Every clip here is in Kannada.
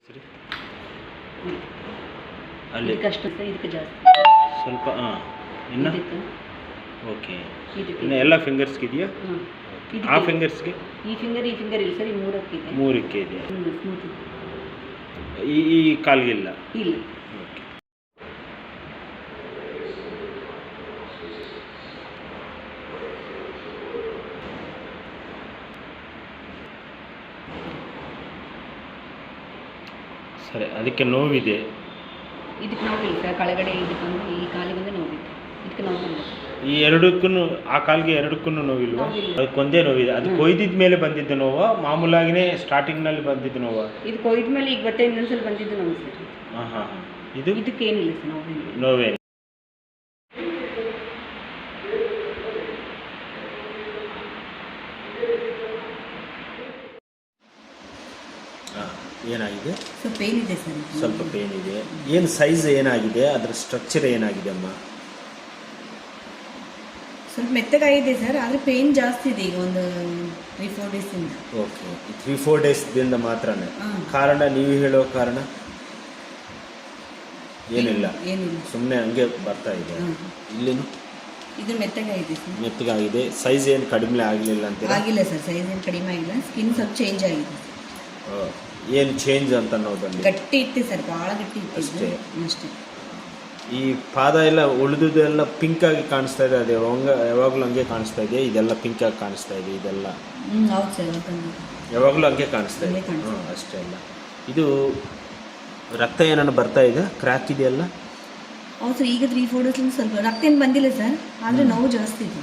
ಸರಿ ಅಲ್ಲಿ ಇದಕ್ಕಷ್ಟು ಇದಕ್ಕೆ ಜಾಸ್ತಿ ಸ್ವಲ್ಪ ಇನ್ನು ಇದಕ್ಕೆ ಓಕೆ ಇದಕ್ಕೆ ಇನ್ನು ಎಲ್ಲ ಫಿಂಗರ್ಸ್ಗೆ ಇದೆಯಾ? ಆ ಫಿಂಗರ್ಸ್ಗೆ ಈ ಫಿಂಗರ್ ಇಲ್ಲ ಸರ್, ಈ ಮೂರಕ್ಕಿದೆ. ಮೂರಕ್ಕೆ ಇದೆಯಾ? ಸ್ಮೂತ್ ಈ ಕಾಲ್ಗಿಲ್ಲ? ಇಲ್ಲ. ಓಕೆ. ಸರಿ, ಅದಕ್ಕೆ ನೋವಿದೆ? ಇದಕ್ಕೆ ನೋವಿಲ್ಲ ಸರ್, ಕೆಳಗಡೆ ಇದಕ್ಕೆ ಈ ಕಾಲಿಗೆ ನೋವಿದೆ, ಇದಕ್ಕೆ ನೋವಿಲ್ಲ. ಈ ಎರಡಕ್ಕೂ ಆ ಕಾಲಿಗೆ ಎರಡಕ್ಕೂ ನೋವಿಲ್ವಾ? ಅದಕ್ಕೊಂದೇ ನೋವಿದೆ. ಅದು ಕೊಯ್ದಿದ ಮೇಲೆ ಬಂದಿದ್ದ ನೋವಾ ಮಾಮೂಲಾಗಿನೇ ಸ್ಟಾರ್ಟಿಂಗ್ನಲ್ಲಿ ಬಂದಿದ್ದ ನೋವಾ? ಇದು ಕೊಯ್ದ ಮೇಲೆ ಈಗ ಮತ್ತೆ ಇನ್ನೊಂದ್ಸಲ ಬಂದಿದ್ದು ನೋವು ಸರ್. ಹಾಂ ಹಾಂ. ಇದಕ್ಕೇನಿಲ್ಲ ಸರ್, ನೋವಿಲ್ಲ. ನೋವೇನು? ಏನಾಗಿದೆ? ಸ್ವಲ್ಪ ಪೇನ್ ಇದೆ ಸರ್. ಸ್ವಲ್ಪ ಪೇನ್ ಇದೆ. ಏನು ಸೈಜ್ ಏನಾಗಿದೆ? ಅದರ ಸ್ಟ್ರಕ್ಚರ್ ಏನಾಗಿದೆ ಅಮ್ಮ? ಸ್ವಲ್ಪ ಮೆತ್ತಗಾಗಿದೆ ಸರ್, ಆದರೆ ಪೇನ್ ಜಾಸ್ತಿ ಇದೆ ಈಗ ಒಂದು 3-4 ಡೇಸಿಂದ. ಓಕೆ, 3-4 ಡೇಸ್ದಿಂದ ಮಾತ್ರನೇ? ಕಾರಣ ನೀವು ಹೇಳೋ ಕಾರಣ ಏನಿಲ್ಲ? ಏನಿಲ್ಲ, ಸುಮ್ಮನೆ ಹಂಗೆ ಬರ್ತಾ ಇದೆ. ಇಲ್ಲಿನೂ ಇದು ಮೆತ್ತಗಾಗಿದೆ ಸರ್. ಮೆತ್ತಗಾಗಿದೆ. ಸೈಜ್ ಏನು ಕಡಿಮೆ ಆಗಲಿಲ್ಲ ಅಂತ? ಆಗಿಲ್ಲ ಸರ್, ಸೈಜ್ ಏನು ಕಡಿಮೆ ಆಗಿಲ್ಲ. ಸ್ಕಿನ್ ಸ್ವಲ್ಪ ಚೇಂಜ್ ಆಗಿದೆ. ಏನು ಚೇಂಜ್ ಅಂತ ಅನ್ನೋದಲ್ಲಿ? ಗಟ್ಟಿ ಇತ್ತು ಸರ್, ಭಾಳ ಗಟ್ಟಿ ಇತ್ತು ಅಷ್ಟೇ. ಅಷ್ಟೇ. ಈ ಪಾದ ಎಲ್ಲ ಉಳಿದುದೆಲ್ಲ ಪಿಂಕ್ ಆಗಿ ಕಾಣಿಸ್ತಾ ಇದೆ. ಅದೇ ಯಾವಾಗಲೂ ಹಂಗೆ ಕಾಣಿಸ್ತಾ ಇದೆ. ಇದೆಲ್ಲ ಪಿಂಕ್ ಆಗಿ ಕಾಣಿಸ್ತಾ ಇದೆ. ಇದೆಲ್ಲ ಹೌದು ಸರ್, ಯಾವಾಗಲೂ ಹಂಗೆ ಕಾಣಿಸ್ತಾ ಇದೆ. ಅಷ್ಟೇ ಅಲ್ಲ, ಇದು ರಕ್ತ ಏನಾರು ಬರ್ತಾ ಇದೆ? ಕ್ರ್ಯಾಕ್ ಇದೆಯಲ್ಲ? ಹೌದು ಸರ್, ಈಗ 3-4 ಡೇಸ್ಲಿಂದ ಸ್ವಲ್ಪ ರಕ್ತ ಏನು ಬಂದಿಲ್ಲ ಸರ್, ಆದರೆ ನೋವು ಜಾಸ್ತಿ ಇದೆ.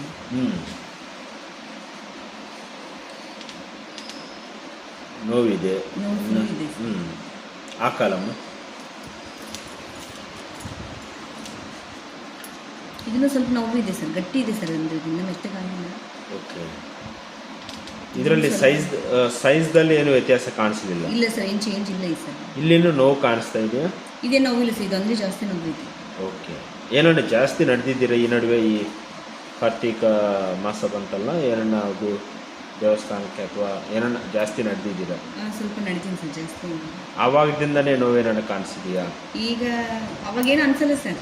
ನೋವಿದೆ. ನೋವಿದೆ. ಆ ಕಾಲಮ್ಮ ಇದನ್ನು ಸ್ವಲ್ಪ ನೋವಿದೆ ಸರ್, ಗಟ್ಟಿ ಇದೆ ಸರ್, ಅಂದರೆ ಇದನ್ನು ಮೆತ್ತಗಾಗಿಲ್ಲ. ಓಕೆ. ಇದರಲ್ಲಿ ಸೈಜ್ದಲ್ಲಿ ಏನು ವ್ಯತ್ಯಾಸ ಕಾಣಿಸಲಿಲ್ಲ? ಇಲ್ಲ ಸರ್, ಏನು ಚೇಂಜ್ ಇಲ್ಲ ಈ ಸರ್. ಇಲ್ಲೇನು ನೋವು ಕಾಣಿಸ್ತಾ ಇದೆಯಾ? ಇದೇ ನೋವಿಲ್ಲ ಸರ್, ಇದೊಂದೇ ಜಾಸ್ತಿ ನೋವಿದೆ. ಓಕೆ. ಏನೋ ಜಾಸ್ತಿ ನಡೆದಿದ್ದೀರಾ ಈ ನಡುವೆ? ಈ ಕಾರ್ತಿಕ ಮಾಸ ಬಂತಲ್ಲ, ಏನನ್ನ ಅದು ದೇವಸ್ಥಾನಕ್ಕೆ ಅಥವಾ ಏನನ್ನ ಜಾಸ್ತಿ ನಡೆದಿದ್ದೀರಾ? ಸ್ವಲ್ಪ ನಡೆದೀನಿ ಸರ್, ಜಾಸ್ತಿ. ಆವಾಗದಿಂದನೇ ನೋವೇನ ಕಾಣಿಸಿದೆಯಾ? ಈಗ ಅವಾಗೇನು ಅನ್ಸಲ್ಲ ಸರ್.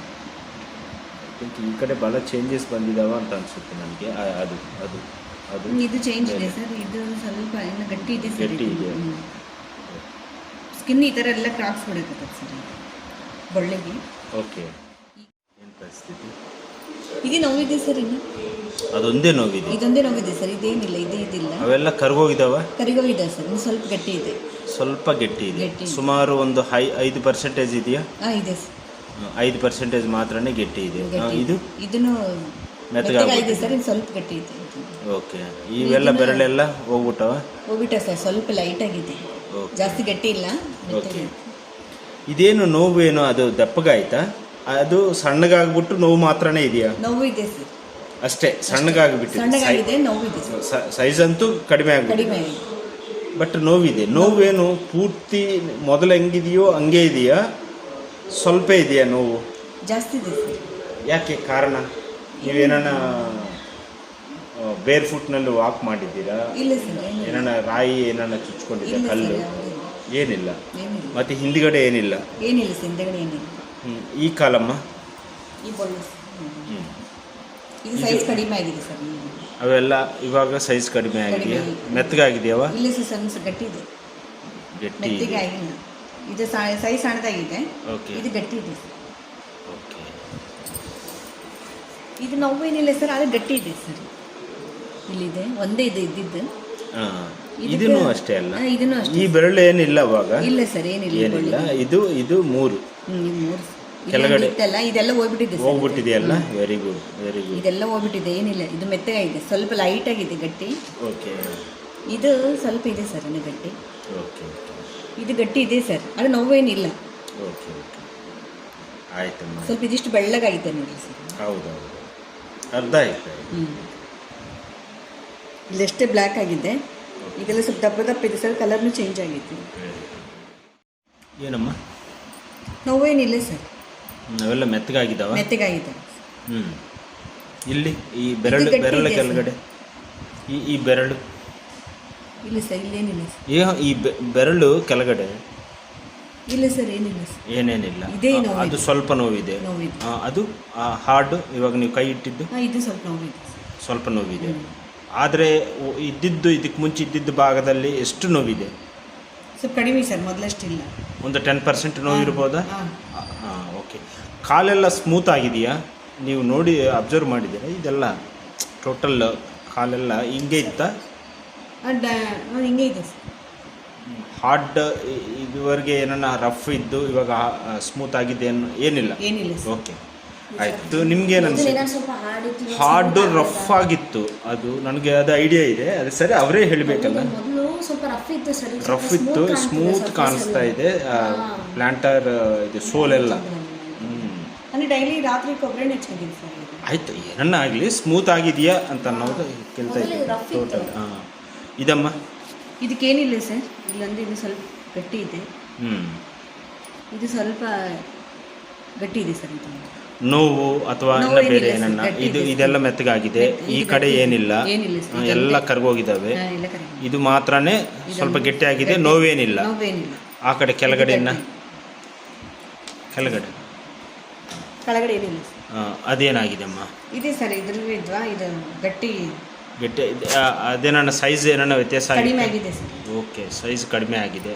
ಈ ಕಡೆ ಭಾಳ ಚೇಂಜಸ್ ಬಂದಿದ್ದಾವ ಅಂತ ಅನಿಸುತ್ತೆ ನನಗೆ. ಅದು ಅದು ಅದು ಇದು ಚೇಂಜ್ ಇದೆ ಸರ್, ಇದು ಸ್ವಲ್ಪ ಇನ್ನು ಗಟ್ಟಿ ಇದೆ ಸರ್. ಗಟ್ಟಿ ಇದೆ. ಸ್ಕಿನ್ ಈ ಥರ ಎಲ್ಲ ಕ್ರಾಕ್ಸ್ ಬಿಡಕತ್ತದ ಸರ್ ಬೊಳ್ಳೆಗೆ. ಓಕೆ. ಏನು ಪರಿಸ್ಥಿತಿ? ಇದು ನೋವಿದೆ ಸರ್, ಇನ್ನು ಅದೊಂದೇ ನೋವಿದೆ? ಇದೊಂದೇ ನೋವಿದೆ ಸರ್, ಇದೇನಿಲ್ಲ, ಇದಿಲ್ಲ. ಅವೆಲ್ಲ ಕರ್ಗೋಗಿದಾವ? ಕರಿಗೋಗಿದೆ ಸರ್, ಇನ್ನು ಸ್ವಲ್ಪ ಗಟ್ಟಿ ಇದೆ. ಸ್ವಲ್ಪ ಗಟ್ಟಿ ಇದೆ. ಸುಮಾರು ಒಂದು 5% ಇದೆಯಾ? ಇದೆ ಸರ್. 5% ಮಾತ್ರನೇ ಗಟ್ಟಿ ಇದೆ. ಇದನ್ನು ಮೆತ್ತಗಾಗಿದೆ ಸರ್, ಇನ್ನು ಸ್ವಲ್ಪ ಗಟ್ಟಿ ಇದೆ. ಓಕೆ. ಇವೆಲ್ಲ ಬೆರಳೆಲ್ಲ ಹೋಗ್ಬಿಟ್ಟ ಸರ್, ಸ್ವಲ್ಪ ಲೈಟ್ ಆಗಿದೆ, ಜಾಸ್ತಿ ಗಟ್ಟಿ ಇಲ್ಲ. ಓಕೆ. ಇದೇನು ನೋವು ಏನು? ಅದು ದಪ್ಪಗಾಯ್ತಾ? ಅದು ಸಣ್ಣಗಾಗ್ಬಿಟ್ಟು ನೋವು ಮಾತ್ರನೇ ಇದೆಯಾ? ನೋವು ಇದೆ ಸರ್, ಅಷ್ಟೇ. ಸಣ್ಣಗಾಗಿದೆ, ನೋವಿದೆ. ಸೈಜ್ ಅಂತೂ ಕಡಿಮೆ ಆಗಿದೆ, ಬಟ್ ನೋವಿದೆ. ನೋವೇನು ಪೂರ್ತಿ ಮೊದಲು ಹೆಂಗಿದೆಯೋ ಹಂಗೆ ಇದೆಯಾ? ಸ್ವಲ್ಪ ಇದೆಯಾ ನೋವು? ಜಾಸ್ತಿ ಇದೆ ಸರ್. ಯಾಕೆ? ಕಾರಣ? ನೀವೇನ ಬೇರ್ ಫುಟ್ನಲ್ಲಿ ವಾಕ್ ಮಾಡಿದ್ದೀರಾ? ಇಲ್ಲ ಸರ್. ಏನಾನ ರಾಯಿ ಏನಾನ ಚುಚ್ಕೊಂಡಿದ್ದೀರಾ? ಕಲ್ಲು? ಏನಿಲ್ಲ. ಮತ್ತೆ ಹಿಂದ್ಗಡೆ ಏನಿಲ್ಲ? ಏನಿಲ್ಲ ಸರ್, ಹಿಂದ್ಗಡೆ ಏನಿಲ್ಲ. ಈ ಕಾಲಮ್ಮ? ಈ ಬೊಳ್ಳೆ ಇದು ಸೈಜ್ ಕಡಿಮೆ ಆಗಿದೆ ಸರ್. ಅವೆಲ್ಲ ಇವಾಗ ಸೈಜ್ ಕಡಿಮೆ ಆಗಿದೆಯಾ? ಮೆತ್ತಗಾಗಿದೆಯವ? ಇಲ್ಲ ಸರ್, ಸಣ್ಣ ಗಟ್ಟಿ ಇದೆ. ಗಟ್ಟಿ ಮೆತ್ತಗೆ ಆಗಿಲ್ಲ. ಇದು ಸೈಜ್ ಸಣ್ಣದಾಗಿದೆ. ಓಕೆ. ಇದು ಗಟ್ಟಿ ಇದೆ ಸರ್. ಓಕೆ. ಇದು ನೋವೇನಿಲ್ಲ ಸರ್, ಆದರೆ ಗಟ್ಟಿ ಇದೆ ಸರ್. ಇಲ್ಲಿದೆ, ಒಂದೇ ಇದೆ ಇದ್ದಿದ್ದು. ಇದನ್ನು ಅಷ್ಟೇ ಅಲ್ಲ? ಇದನ್ನು ಅಷ್ಟೇ. ಈ ಬೆರಳು ಏನಿಲ್ಲ ಅವಾಗ? ಇಲ್ಲ ಸರ್, ಏನಿಲ್ಲ. ಇದು 3 ಕೆಳಗಡೆ ಇದೆಲ್ಲ ಹೋಗ್ಬಿಟ್ಟಿದೆಯಲ್ಲ? Very good, very good. ಇದೆಲ್ಲ ಹೋಗ್ಬಿಟ್ಟಿದೆ, ಏನಿಲ್ಲ. ಇದು ಮೆತ್ತಗಾಗಿದೆ, ಸ್ವಲ್ಪ ಲೈಟ್ ಆಗಿದೆ ಗಟ್ಟಿ. ಓಕೆ. ಇದು ಸ್ವಲ್ಪ ಇದೆ ಸರ್, ಗಟ್ಟಿ. ಓಕೆ. ಇದು ಗಟ್ಟಿ ಇದೆ ಸರ್, ಅದು ನೋವೇನಿಲ್ಲ. ಓಕೆ ಓಕೆ, ಆಯ್ತಮ್ಮ. ಸ್ವಲ್ಪ ಇದಿಷ್ಟು ಬೆಳ್ಳಗಾಗಿದೆ ನೋಡಿ ಸರ್. ಹೌದೌದು, ಅರ್ಧ ಆಯ್ತು. ಇಲ್ಲಷ್ಟೇ ಬ್ಲ್ಯಾಕ್ ಆಗಿದೆ, ಇದೆಲ್ಲ ಸ್ವಲ್ಪ ದಪ್ಪ ದಪ್ಪ ಇದೆ ಸರ್, ಕಲರ್ನು ಚೇಂಜ್ ಆಗಿದೆ. ಏನಮ್ಮ? ನೋವೇನಿಲ್ಲ ಸರ್. ಅವೆಲ್ಲ ಮೆತ್ತಗಾಗಿದ್ದಾವೆ? ಮೆತ್ತಗಾಗಿದೆ. ಇಲ್ಲಿ ಈ ಬೆರಳು ಕೆಳಗಡೆ ಈ ಬೆರಳು ಇಲ್ಲ ಸರ್, ಇಲ್ಲೇನಿಲ್ಲ ಸರ್. ಈ ಬೆರಳು ಕೆಳಗಡೆ ಇಲ್ಲ ಸರ್, ಏನಿಲ್ಲ ಸರ್. ಏನೇನಿಲ್ಲ. ಇದೇ ನೋವಿದೆ. ಅದು ಸ್ವಲ್ಪ ನೋವಿದೆ. ನೋವಿದೆ. ಅದು ಹಾರ್ಡ್ ಇವಾಗ ನೀವು ಕೈ ಇಟ್ಟಿದ್ದು ಇದು ಸ್ವಲ್ಪ ನೋವಿದೆ. ಸ್ವಲ್ಪ ನೋವಿದೆ. ಆದರೆ ಇದಕ್ಕೆ ಮುಂಚೆ ಇದ್ದಿದ್ದ ಭಾಗದಲ್ಲಿ ಎಷ್ಟು ನೋವಿದೆ? ಸ್ವಲ್ಪ ಕಡಿಮೆ ಸರ್, ಮೊದಲಷ್ಟಿಲ್ಲ. ಒಂದು 10% ನೋವಿರ್ಬೋದಾ? ಹಾಂ. ಹಾಂ, ಓಕೆ. ಕಾಲೆಲ್ಲ ಸ್ಮೂತ್ ಆಗಿದೆಯಾ? ನೀವು ನೋಡಿ ಅಬ್ಸರ್ವ್ ಮಾಡಿದ್ದೀರಾ? ಇದೆಲ್ಲ ಟೋಟಲ್ ಕಾಲೆಲ್ಲ ಹಿಂಗೆ ಇತ್ತಾ? ಹಿಂಗೆ ಇದೆ ಸರ್. ಹಾರ್ಡ್ ಇದುವರೆಗೆ ಏನನ್ನ ರಫ್ ಇದ್ದು ಇವಾಗ ಸ್ಮೂತ್ ಆಗಿದೆ ಏನಿಲ್ಲ? ಏನಿಲ್ಲ ಸರ್. ಓಕೆ, ಆಯಿತು. ನಿಮ್ಗೇನು ಅನಿಸುತ್ತೆ? ಸ್ವಲ್ಪ ಹಾರ್ಡ್ ಹಾರ್ಡ್ ರಫ್ ಆಗಿತ್ತು, ಅದು ನನಗೆ ಅದು ಐಡಿಯಾ ಇದೆ. ಅದು ಸರಿ, ಅವರೇ ಹೇಳಬೇಕಲ್ಲ. ಮೊದಲು ಸ್ವಲ್ಪ ರಫ್ ಇತ್ತು ಸರ್, ರಫ್ ಇತ್ತು, ಸ್ಮೂತ್ ಕಾಣಿಸ್ತಾ ಇದೆ. ಪ್ಲಾಂಟರ್ ಇದು ಸೋಲೆಲ್ಲ. ಅಂದರೆ ಡೈಲಿ ರಾತ್ರಿ ಕೊಬ್ಬರಿ ಹಚ್ಕೊಂಡಿದ್ದೀನಿ ಸರ್. ಆಯಿತು, ಏನನ್ನ ಆಗಲಿ, ಸ್ಮೂತ್ ಆಗಿದೆಯಾ ಅಂತ ಅನ್ನೋದು ಕೇಳ್ತಾ ಇದ್ದೀನಿ. ಟೋಟಲ್. ಹಾಂ, ಇದಮ್ಮ ಇದಕ್ಕೇನಿಲ್ಲ ಸರ್. ಇಲ್ಲಂದ್ರೆ ಇದು ಸ್ವಲ್ಪ ಗಟ್ಟಿ ಇದೆ. ಇದು ಸ್ವಲ್ಪ ಗಟ್ಟಿ ಇದೆ ಸರ್. ಇದು ನೋವು ಅಥವಾ ನೋವು ಇನ್ನ ಬೇರೆ ಏನಿಲ್ಲ ಏನನ್ನ? ಸರ್, ಗಟ್ಟಿ ಇದು ಇದೆ. ಇದೆಲ್ಲ ಮೆತ್ತಗಾಗಿದೆ. ಈ ಇದು ಕಡೆ ಗಟ್ಟಿ ಏನಿಲ್ಲ, ಏನಿಲ್ಲ ಸರ್. ಎಲ್ಲ ಕರ್ಗೋಗಿದ್ದಾವೆ. ಎಲ್ಲ ಕರೆಕ್ಟ್. ಇದು ಮಾತ್ರನೇ ಸ್ವಲ್ಪ ಗಟ್ಟಿಯಾಗಿದೆ, ಗಟ್ಟಿ. ನೋವೇನಿಲ್ಲ. ನೋವೇನಿಲ್ಲ. ಆ ಕಡೆ ಕೆಳಗಡೆನ ಗಟ್ಟಿ. ಕೆಳಗಡೆ ಕೆಳಗಡೆ ಏನಿಲ್ಲ ಸರ್. ಅದೇನಾಗಿದೆ ಅಮ್ಮ? ಇದೆ ಸರ್, ಇದ್ರಲ್ಲಿ ಇದ್ವಾ ಇದು ಗಟ್ಟಿ ಗಟ್ಟಿ ಅದೇನನ್ನ ಸೈಜ್ ಏನನ್ನ ವ್ಯತ್ಯಾಸ ಕಡಿಮೆ ಆಗಿದೆ? ಆಗಿದೆ ಸರ್. ಓಕೆ, ಸೈಜ್ ಕಡಿಮೆ ಆಗಿದೆ.